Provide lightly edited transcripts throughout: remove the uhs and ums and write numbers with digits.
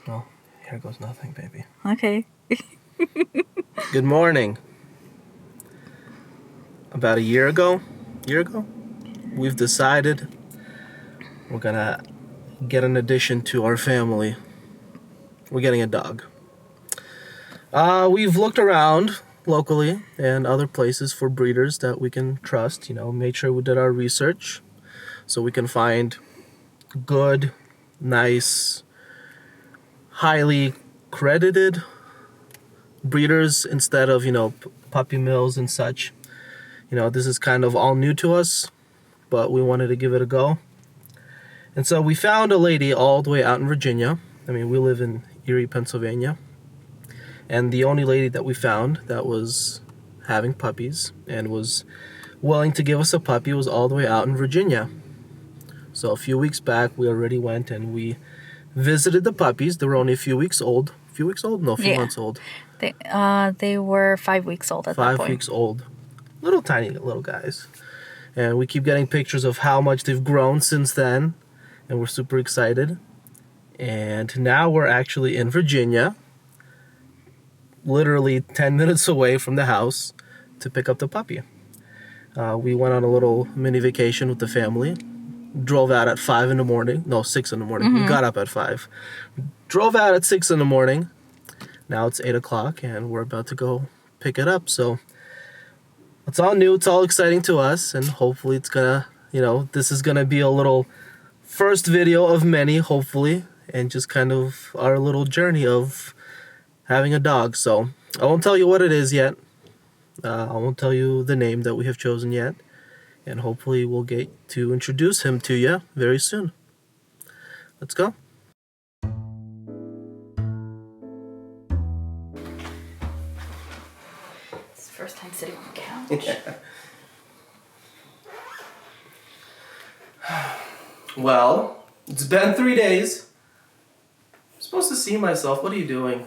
Well, here goes nothing, baby. Okay. Good morning. About a year ago, we've decided we're gonna get an addition to our family. We're getting a dog. We've looked around locally and other places for breeders that we can trust. Made sure we did our research so we can find good, nice, highly credited breeders instead of, puppy mills and such. This is kind of all new to us, but we wanted to give it a go. And so we found a lady all the way out in Virginia. We live in Erie, Pennsylvania. And the only lady that we found that was having puppies and was willing to give us a puppy was all the way out in Virginia. So a few weeks back, we already went and we visited the puppies. They were only a few weeks old. No, a few months old. They were 5 weeks old at that point. 5 weeks old. Little tiny little guys. And we keep getting pictures of how much they've grown since then. And we're super excited. And now we're actually in Virginia, literally 10 minutes away from the house, to pick up the puppy. We went on a little mini vacation with the family. Drove out at 5 in the morning. No, 6 in the morning. We got up at 5. Drove out at 6 in the morning. Now it's 8 o'clock and we're about to go pick it up. So it's all new. It's all exciting to us. And hopefully it's gonna, this is gonna be a little first video of many, hopefully. And just kind of our little journey of having a dog. So I won't tell you what it is yet. I won't tell you the name that we have chosen yet. And hopefully we'll get to introduce him to you very soon. Let's go. It's the first time sitting on the couch. Well, it's been 3 days. I'm supposed to see myself. What are you doing?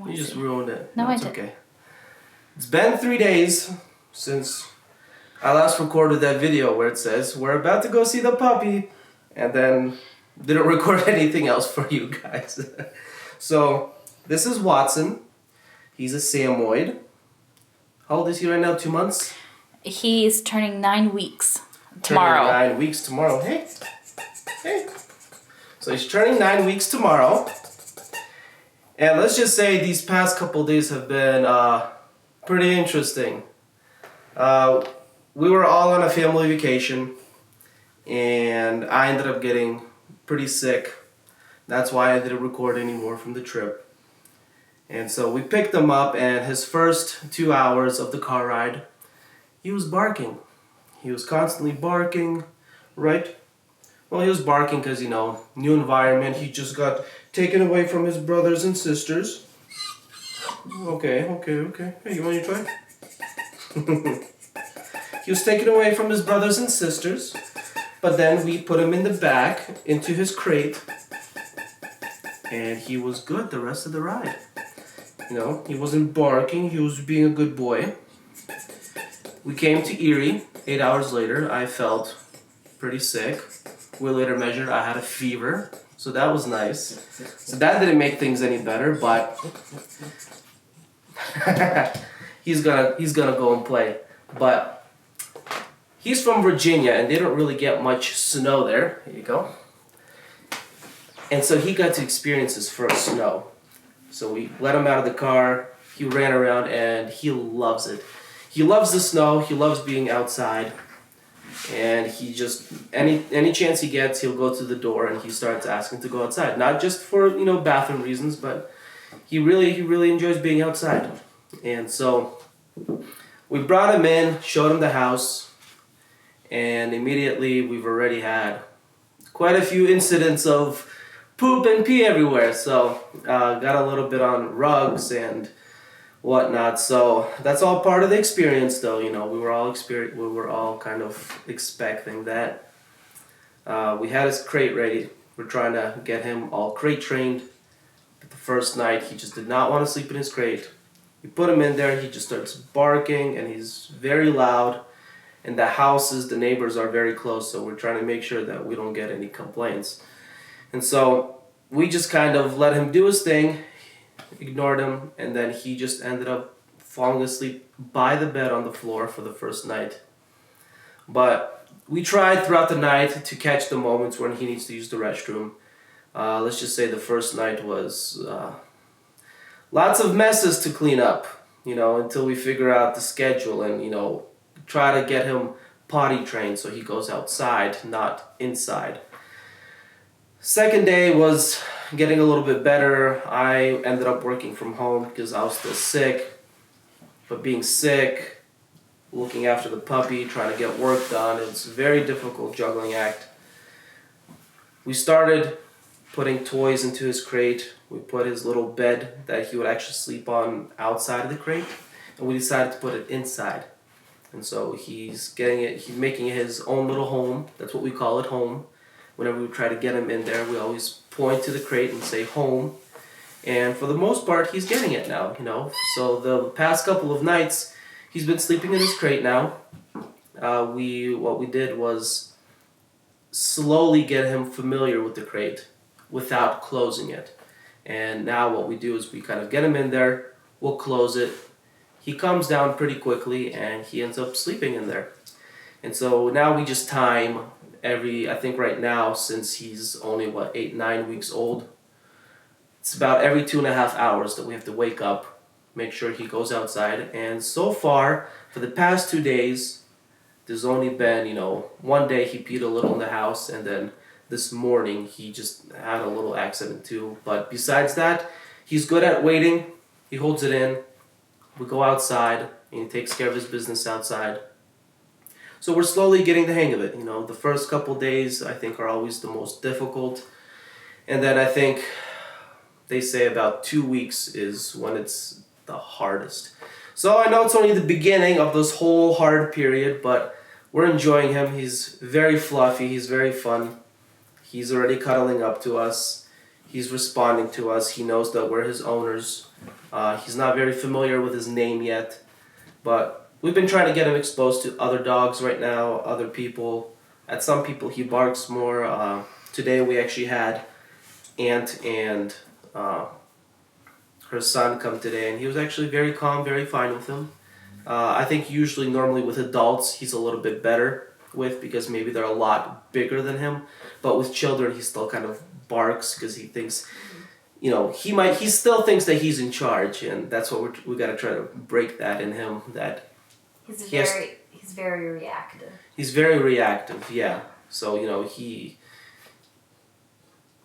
You just ruined it. No, it's okay. It's been 3 days since I last recorded that video where it says we're about to go see the puppy, and then didn't record anything else for you guys. So this is Watson. He's a Samoyed. How old is he right now? 2 months? He's turning 9 weeks tomorrow. Turning 9 weeks tomorrow. Hey. So he's turning 9 weeks tomorrow. And let's just say these past couple days have been pretty interesting. We were all on a family vacation, and I ended up getting pretty sick. That's why I didn't record anymore from the trip. And so we picked him up, and his first 2 hours of the car ride, he was barking. He was constantly barking, right? Well, he was barking because, new environment. He just got taken away from his brothers and sisters. Okay. Hey, you want to try? He was taken away from his brothers and sisters, but then we put him in the back into his crate, and he was good the rest of the ride. He wasn't barking, he was being a good boy. We came to Erie. 8 hours later, I felt pretty sick. We later measured I had a fever, so that was nice. So that didn't make things any better, but he's gonna go and play. But he's from Virginia, and they don't really get much snow there. Here you go. And so he got to experience his first snow. So we let him out of the car. He ran around, and he loves it. He loves the snow. He loves being outside. And he just, any chance he gets, he'll go to the door and he starts asking to go outside. Not just for, bathroom reasons, but he really enjoys being outside. And so we brought him in, showed him the house, and immediately we've already had quite a few incidents of poop and pee everywhere. So got a little bit on rugs and whatnot. So that's all part of the experience, though. We were all kind of expecting that. We had his crate ready. We're trying to get him all crate trained. But the first night, he just did not want to sleep in his crate. We put him in there. He just starts barking, and he's very loud. And the neighbors are very close, so we're trying to make sure that we don't get any complaints. And so we just kind of let him do his thing, ignored him, and then he just ended up falling asleep by the bed on the floor for the first night. But we tried throughout the night to catch the moments when he needs to use the restroom. Let's just say the first night was lots of messes to clean up, until we figure out the schedule and, try to get him potty trained so he goes outside, not inside. Second day was getting a little bit better. I ended up working from home because I was still sick. But being sick, looking after the puppy, trying to get work done, it's a very difficult juggling act. We started putting toys into his crate. We put his little bed that he would actually sleep on outside of the crate, and we decided to put it inside. And so he's making it his own little home. That's what we call it, home. Whenever we try to get him in there, we always point to the crate and say home. And for the most part, he's getting it now, So the past couple of nights, he's been sleeping in his crate now. What we did was slowly get him familiar with the crate without closing it. And now what we do is we kind of get him in there, we'll close it. He comes down pretty quickly and he ends up sleeping in there. And so now we just time I think right now, since he's only, 8-9 weeks old, it's about every 2.5 hours that we have to wake up, make sure he goes outside. And so far, for the past 2 days, there's only been, one day he peed a little in the house, and then this morning he just had a little accident too. But besides that, he's good at waiting. He holds it in. We go outside, and he takes care of his business outside. So we're slowly getting the hang of it. The first couple days I think are always the most difficult. And then I think they say about 2 weeks is when it's the hardest. So I know it's only the beginning of this whole hard period, but we're enjoying him. He's very fluffy. He's very fun. He's already cuddling up to us. He's responding to us. He knows that we're his owners. He's not very familiar with his name yet, but we've been trying to get him exposed to other dogs right now, other people. At some people he barks more. Today we actually had Aunt and her son come today, and he was actually very calm, very fine with him. I think normally with adults he's a little bit better with, because maybe they're a lot bigger than him, but with children he still kind of barks because he thinks, he still thinks that he's in charge, and that's what we got to try to break that in him, that he's very reactive. He's very reactive, yeah. So,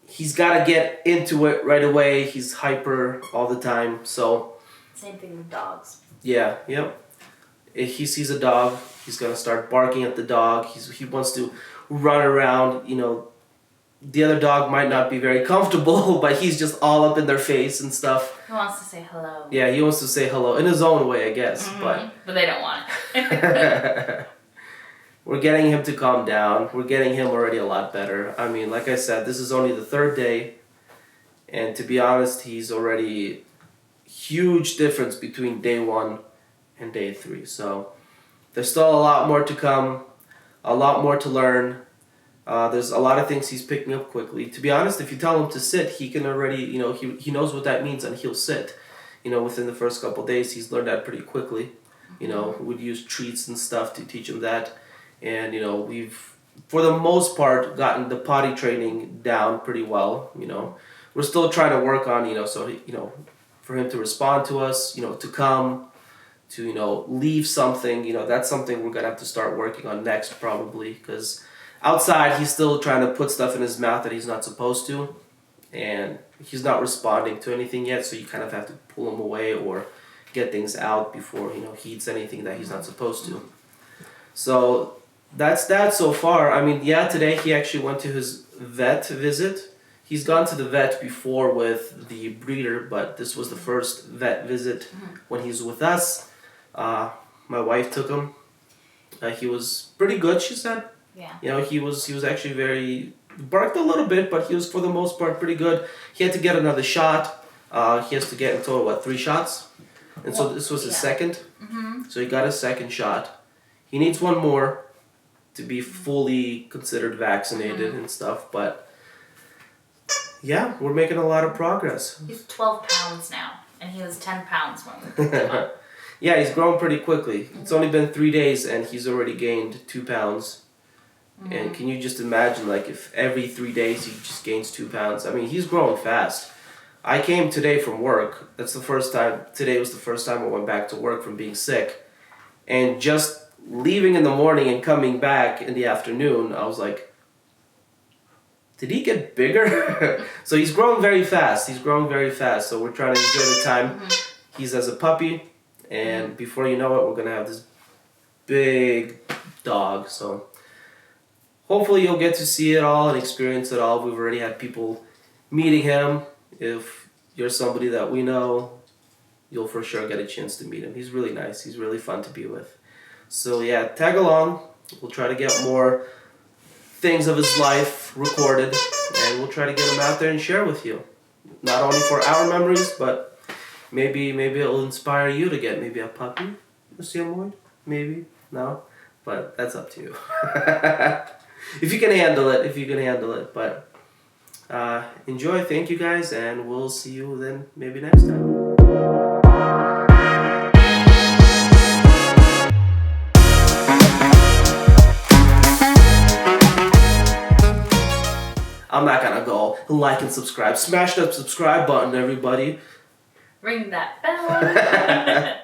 he's got to get into it right away. He's hyper all the time. So same thing with dogs. Yeah, yep. If he sees a dog, he's going to start barking at the dog. He wants to run around, The other dog might not be very comfortable, but he's just all up in their face and stuff. He wants to say hello. Yeah, he wants to say hello in his own way, I guess. Mm-hmm. But they don't want it. We're getting him to calm down. We're getting him already a lot better. I mean, like I said, this is only the 3rd day. And to be honest, he's already huge difference between day 1 and day 3. So there's still a lot more to come, a lot more to learn. There's a lot of things he's picking up quickly. To be honest, if you tell him to sit, he can already, he knows what that means and he'll sit. Within the first couple of days, he's learned that pretty quickly. We'd use treats and stuff to teach him that. And, we've, for the most part, gotten the potty training down pretty well. We're still trying to work on, for him to respond to us, to come, to, leave something. That's something we're going to have to start working on next probably, because outside he's still trying to put stuff in his mouth that he's not supposed to, and he's not responding to anything yet, so you kind of have to pull him away or get things out before he eats anything that he's not supposed to. So that's that so far. I mean, yeah, today he actually went to his vet visit. He's gone to the vet before with the breeder, but this was the first vet visit when he's with us. My wife took him. He was pretty good, she said. Yeah. He was actually barked a little bit, but he was for the most part pretty good. He had to get another shot. He has to get in total, 3 shots? And so this was his second. Mm-hmm. So he got his second shot. He needs one more to be fully considered vaccinated and stuff, but Yeah, we're making a lot of progress. He's 12 pounds now, and he was 10 pounds when we picked him up. Yeah, he's grown pretty quickly. It's only been 3 days and he's already gained 2 pounds. And can you just imagine, like, if every 3 days he just gains 2 pounds? I mean, he's growing fast. I came today from work. Today was the first time I went back to work from being sick. And just leaving in the morning and coming back in the afternoon, I was like, did he get bigger? So he's growing very fast. So we're trying to enjoy the time. He's as a puppy. And before you know it, we're going to have this big dog. So hopefully you'll get to see it all and experience it all. We've already had people meeting him. If you're somebody that we know, you'll for sure get a chance to meet him. He's really nice. He's really fun to be with. So yeah, tag along. We'll try to get more things of his life recorded. And we'll try to get him out there and share with you. Not only for our memories, but maybe it'll inspire you to get maybe a puppy, a Samoyed, maybe, no, but that's up to you. If you can handle it, but enjoy, thank you guys, and we'll see you then maybe next time. I'm not gonna go like and subscribe. Smash that subscribe button, everybody. Ring that bell.